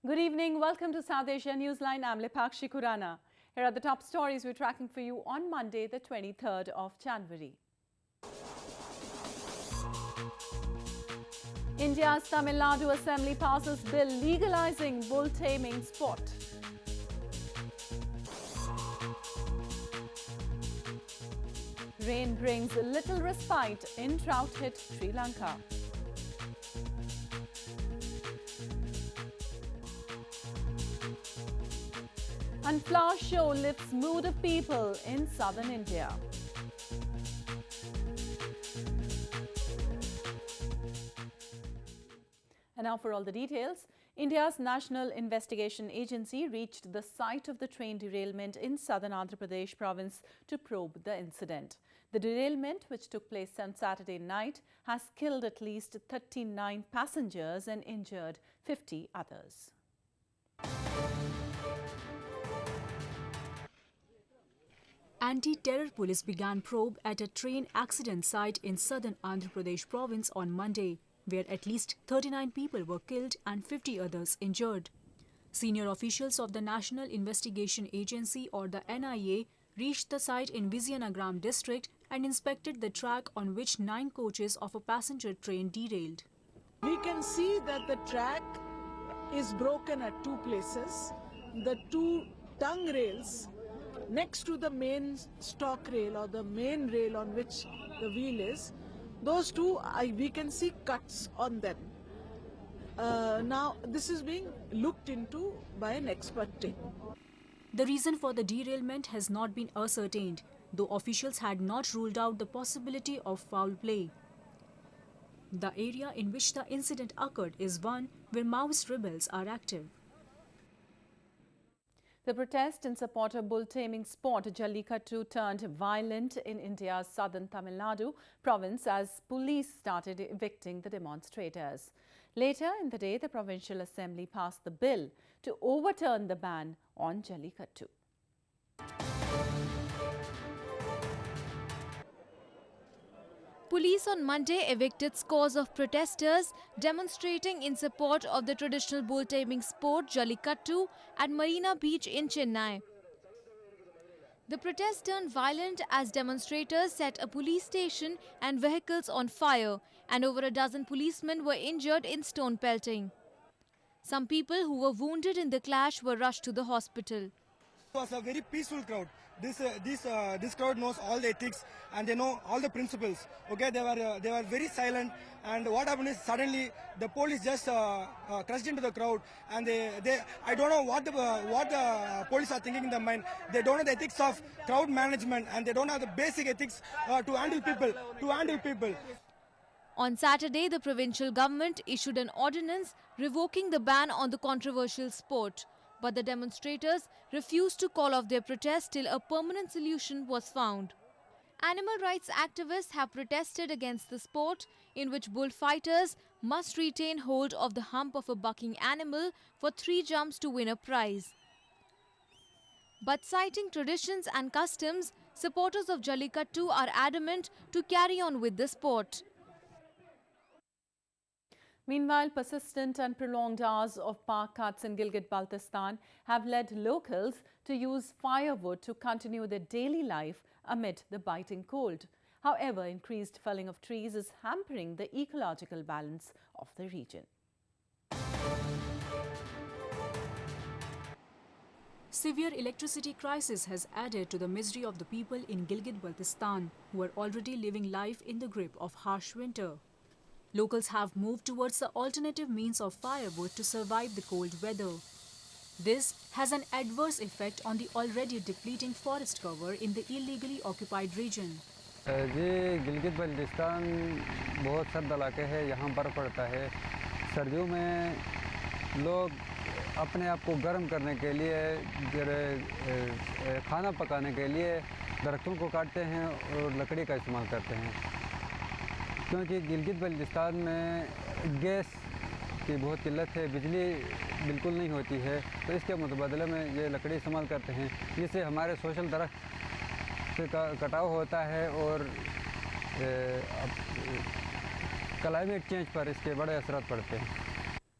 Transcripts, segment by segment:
Good evening. Welcome to South Asia Newsline. I'm Lipakshi Khurana. Here are the top stories we're tracking for you on Monday, the 23rd of January. India's Tamil Nadu Assembly passes bill legalizing bull taming sport. Rain brings little respite in drought-hit Sri Lanka. And flower show lifts mood of people in southern India. And now for all the details. India's National Investigation Agency reached the site of the train derailment in southern Andhra Pradesh province to probe the incident. The derailment, which took place on Saturday night, has killed at least 39 passengers and injured 50 others. Anti-terror police began probe at a train accident site in southern Andhra Pradesh province on Monday, where at least 39 people were killed and 50 others injured. Senior officials of the National Investigation Agency or the NIA reached the site in Vizianagaram district and inspected the track on which 9 coaches of a passenger train derailed. We can see that the track is broken at 2 places. The 2 tongue rails next to the main stock rail or the main rail on which the wheel is, those 2, we can see cuts on them. Now, this is being looked into by an expert team. The reason for the derailment has not been ascertained, though officials had not ruled out the possibility of foul play. The area in which the incident occurred is one where Maoist rebels are active. The protest in support of bull taming sport Jallikattu turned violent in India's southern Tamil Nadu province as police started evicting the demonstrators. Later in the day, the Provincial Assembly passed the bill to overturn the ban on Jallikattu. Police on Monday evicted scores of protesters demonstrating in support of the traditional bull taming sport Jallikattu at Marina Beach in Chennai. The protest turned violent as demonstrators set a police station and vehicles on fire, and over a dozen policemen were injured in stone pelting. Some people who were wounded in the clash were rushed to the hospital. It was a very peaceful crowd. This crowd knows all the ethics and they know all the principles. Okay, they were very silent, and what happened is suddenly the police just crashed into the crowd, and I don't know what the police are thinking in their mind. They don't know the ethics of crowd management, and they don't have the basic ethics to handle people. On Saturday, the provincial government issued an ordinance revoking the ban on the controversial sport. But the demonstrators refused to call off their protest till a permanent solution was found. Animal rights activists have protested against the sport, in which bullfighters must retain hold of the hump of a bucking animal for 3 jumps to win a prize. But citing traditions and customs, supporters of Jallikattu are adamant to carry on with the sport. Meanwhile, persistent and prolonged hours of park cuts in Gilgit-Baltistan have led locals to use firewood to continue their daily life amid the biting cold. However, increased felling of trees is hampering the ecological balance of the region. Severe electricity crisis has added to the misery of the people in Gilgit-Baltistan, who are already living life in the grip of harsh winter. Locals have moved towards the alternative means of firewood to survive the cold weather. This has an adverse effect on the already depleting forest cover in the illegally occupied region. जी गिलगित बल्तिस्तान बहुत सर्द इलाके है, यहाँ बर्फ़ पड़ता है। सर्दियों में लोग अपने आप को गर्म करने के लिए, खाना पकाने के लिए दरख्तों को काटते हैं और लकड़ी का इस्तेमाल करते हैं। क्योंकि गिलगित बल्तिस्तान में गैस की बहुत किल्लत है, बिजली बिल्कुल नहीं होती है, तो इसके मुतबदले में ये लकड़ी इस्तेमाल करते हैं, जिससे हमारे सोशल दरख्त से कटाव होता है और क्लाइमेट चेंज पर इसके बड़े असर पड़ते हैं।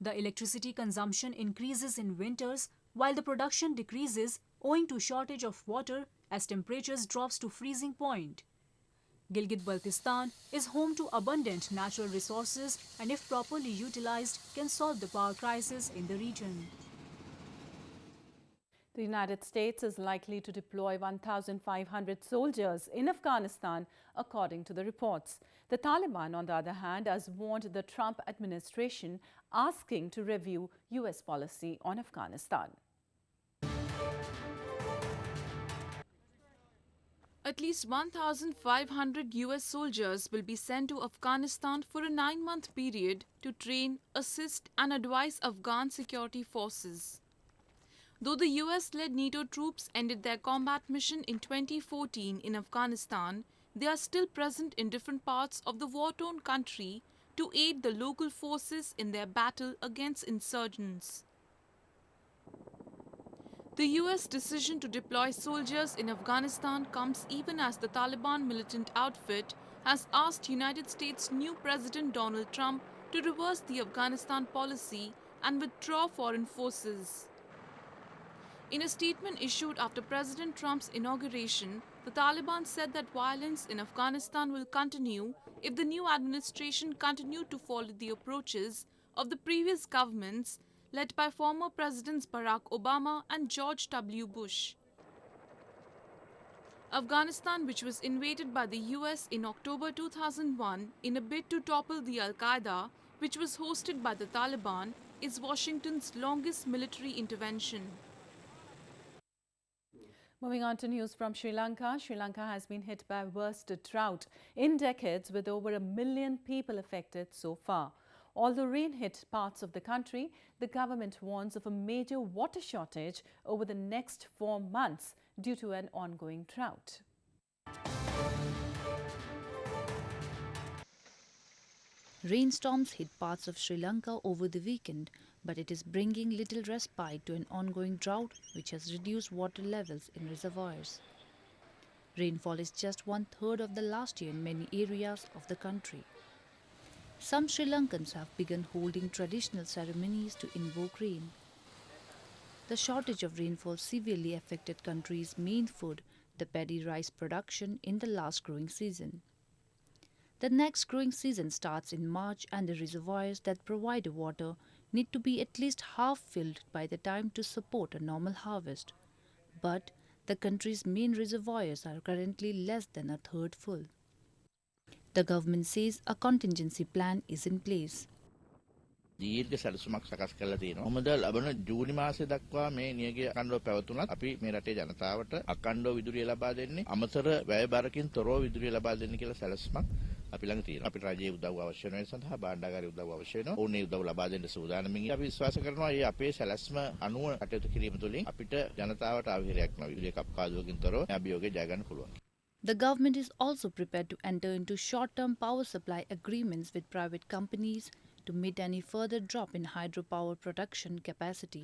The electricity consumption increases in winters while the production decreases owing to shortage of water as temperatures drops to freezing point. Gilgit-Baltistan is home to abundant natural resources and if properly utilized can solve the power crisis in the region. The United States is likely to deploy 1,500 soldiers in Afghanistan, according to the reports. The Taliban, on the other hand, has warned the Trump administration, asking to review U.S. policy on Afghanistan. At least 1,500 US soldiers will be sent to Afghanistan for a 9-month period to train, assist and advise Afghan security forces. Though the US-led NATO troops ended their combat mission in 2014 in Afghanistan, they are still present in different parts of the war-torn country to aid the local forces in their battle against insurgents. The US decision to deploy soldiers in Afghanistan comes even as the Taliban militant outfit has asked United States' new President Donald Trump to reverse the Afghanistan policy and withdraw foreign forces. In a statement issued after President Trump's inauguration, the Taliban said that violence in Afghanistan will continue if the new administration continued to follow the approaches of the previous governments led by former Presidents Barack Obama and George W. Bush. Afghanistan, which was invaded by the US in October 2001 in a bid to topple the al-Queda, which was hosted by the Taliban, is Washington's longest military intervention. Moving on to news from Sri Lanka. Sri Lanka has been hit by worst drought in decades with over 1 million people affected so far. Although rain hit parts of the country, the government warns of a major water shortage over the next 4 months due to an ongoing drought. Rainstorms hit parts of Sri Lanka over the weekend, but it is bringing little respite to an ongoing drought which has reduced water levels in reservoirs. Rainfall is just 1/3 of the last year in many areas of the country. Some Sri Lankans have begun holding traditional ceremonies to invoke rain. The shortage of rainfall severely affected country's main food, the paddy rice production, in the last growing season. The next growing season starts in March and the reservoirs that provide water need to be at least half filled by the time to support a normal harvest. But the country's main reservoirs are currently less than 1/3 full. The government says a contingency plan is in place. දීර්ඝ සැලසුමක් සකස් කරලා තියෙනවා. මොකද ලබන ජූනි මාසය දක්වා මේ නියගිය අඛණ්ඩව පැවතුනත් අපි මේ රටේ ජනතාවට අඛණ්ඩව විදුලිය ලබා දෙන්නේ අමතර වැයබරකින් තොරව විදුලිය ලබා දෙන්න කියලා සැලසුමක් අපි ළඟ තියෙනවා. අපිට රජයේ උදව්ව අවශ්‍ය වෙන සඳහා භාණ්ඩාගාරයේ උදව්ව අවශ්‍ය වෙනවා. ඕනේ උදව් ලබා දෙන්න සූදානම්ින් අපි විශ්වාස කරනවා මේ අපේ සැලැස්ම අනුව කටයුතු කිරීම තුළින් අපිට ජනතාවට අවහිරයක් නොවි විදුලිය කප්පාදුවකින් තොරව අභියෝගය ජය ගන්න පුළුවන්. The government is also prepared to enter into short-term power supply agreements with private companies to meet any further drop in hydropower production capacity.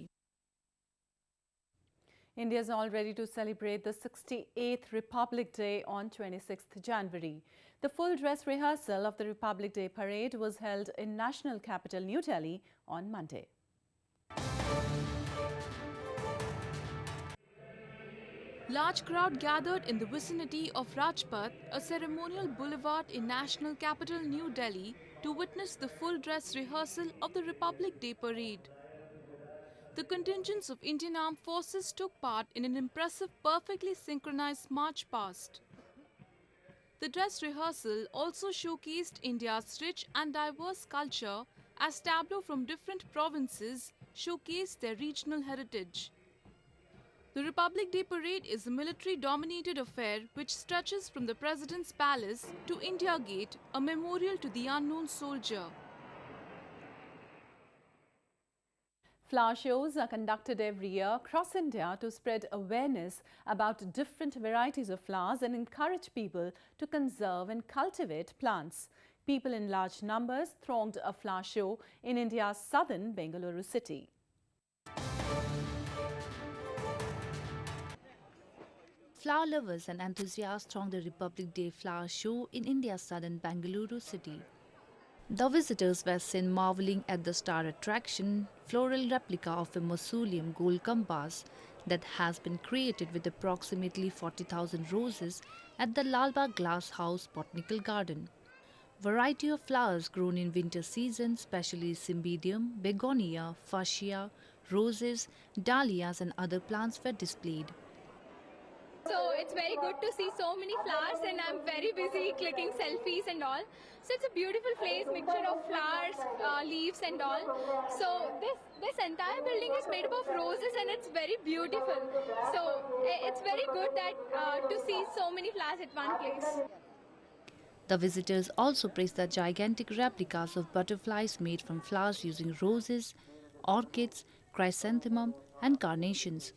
India is all ready to celebrate the 68th Republic Day on 26th January. The full dress rehearsal of the Republic Day parade was held in national capital New Delhi on Monday. Large crowd gathered in the vicinity of Rajpath, a ceremonial boulevard in national capital New Delhi, to witness the full dress rehearsal of the Republic Day parade. The contingents of Indian Armed Forces took part in an impressive, perfectly synchronized march past. The dress rehearsal also showcased India's rich and diverse culture as tableaux from different provinces showcased their regional heritage. The Republic Day Parade is a military-dominated affair which stretches from the President's Palace to India Gate, a memorial to the unknown soldier. Flower shows are conducted every year across India to spread awareness about different varieties of flowers and encourage people to conserve and cultivate plants. People in large numbers thronged a flower show in India's southern Bengaluru city. Flower lovers and enthusiasts thronged the Republic Day flower show in India's southern Bengaluru city. The visitors were seen marveling at the star attraction, floral replica of a mausoleum gold compass that has been created with approximately 40,000 roses at the Lalbagh Glass House Botanical Garden. Variety of flowers grown in winter season, especially cymbidium, begonia, fuchsia, roses, dahlias and other plants were displayed. So it's very good to see so many flowers, and I'm very busy clicking selfies and all. So it's a beautiful place, mixture of flowers, leaves and all. So this entire building is made up of roses and it's very beautiful. So it's very good that to see so many flowers at one place. The visitors also praised the gigantic replicas of butterflies made from flowers using roses, orchids, chrysanthemum and carnations.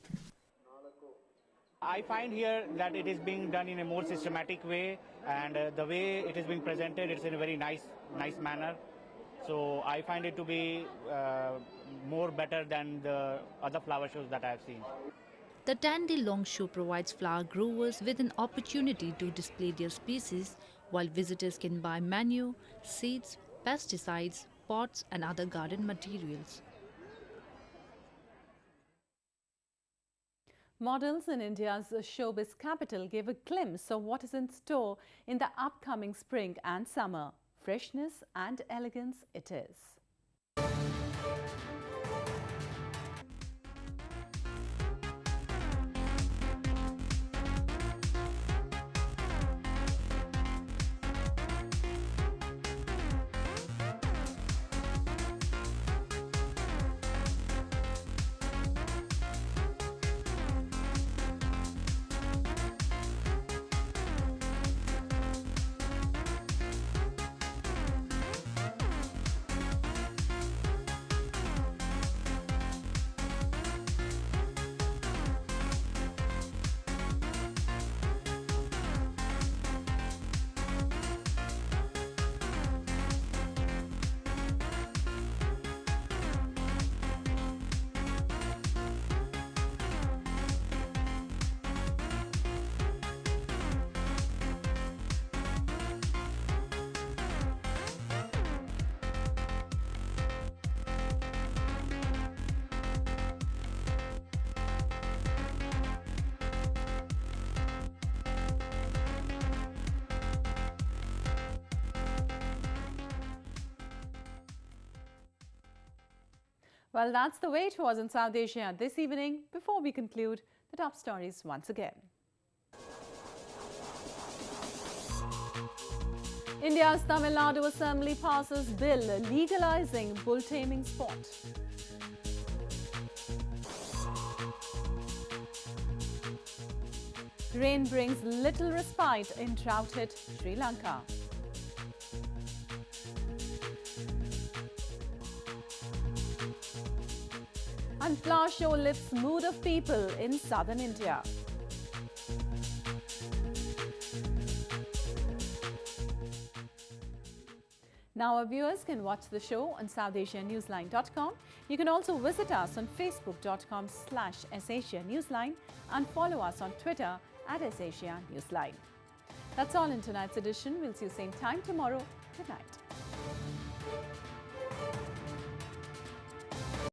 I find here that it is being done in a more systematic way, and the way it is being presented, it's in a very nice manner. So I find it to be more better than the other flower shows that I have seen. The 10-day-long show provides flower growers with an opportunity to display their species, while visitors can buy manure, seeds, pesticides, pots and other garden materials. Models in India's showbiz capital gave a glimpse of what is in store in the upcoming spring and summer. Freshness and elegance it is. Well, that's the way it was in South Asia this evening. Before we conclude, the top stories once again. India's Tamil Nadu Assembly passes bill legalizing bull taming sport. Rain brings little respite in drought-hit Sri Lanka. And flower show lifts mood of people in southern India. Now our viewers can watch the show on SouthAsiaNewsline.com. You can also visit us on Facebook.com/SAsiaNewsline and follow us on Twitter @SAsiaNewsline. That's all in tonight's edition. We'll see you same time tomorrow. Good night.